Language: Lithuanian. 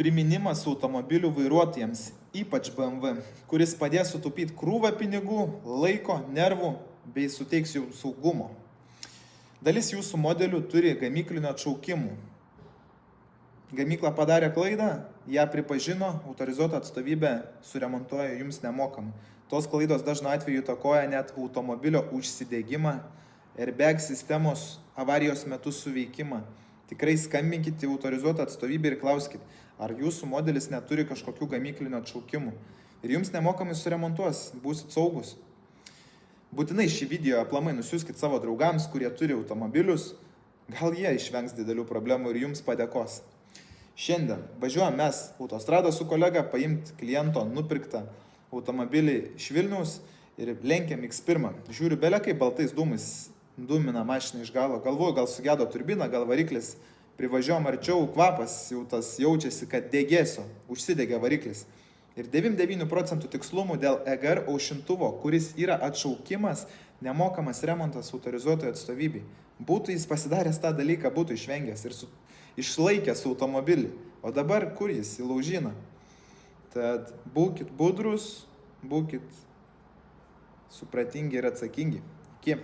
Priminimas automobilių vairuotojams, ypač BMW, kuris padės sutaupyti krūvą pinigų, laiko, nervų bei suteiks jums saugumo. Dalis jūsų modelių turi gamyklinio atšaukimų. Gamykla padarė klaidą, ją pripažino, autorizuota atstovybė suremontuoja jums nemokamai. Tos klaidos dažnu atveju įtakoja net automobilio užsidegimą, airbag sistemos avarijos metu suveikimą. Tikrai skambinkite į autorizuotą atstovybę ir klauskite, ar jūsų modelis neturi kažkokių gamyklinio atšaukimų. Ir jums nemokamai suremontuos, būsit saugus. Būtinai šį video aplamai nusiųskit savo draugams, kurie turi automobilius. Gal jie išvengs didelių problemų ir jums padėkos. Šiandien važiuojam mes autostradą su kolega paimti kliento nupirktą automobilį iš Vilniaus ir lenkiam X1. Žiūriu, belekai baltais dūmais dūmina mašiną iš galo. Galvoju, gal sugedo turbina, gal variklis. Privažiuojam arčiau, kvapas jau tas jaučiasi, kad degėsio, užsidegė variklis. Ir 99% tikslumų dėl EGR aušintuvo, kuris yra atšaukimas, nemokamas remontas autorizuotojų atstovybei. Būtų jis pasidaręs tą dalyką, būtų išvengęs ir išlaikęs automobilį. O dabar kur jis įlaužina? Tad būkit budrus, būkit supratingi ir atsakingi. Iki.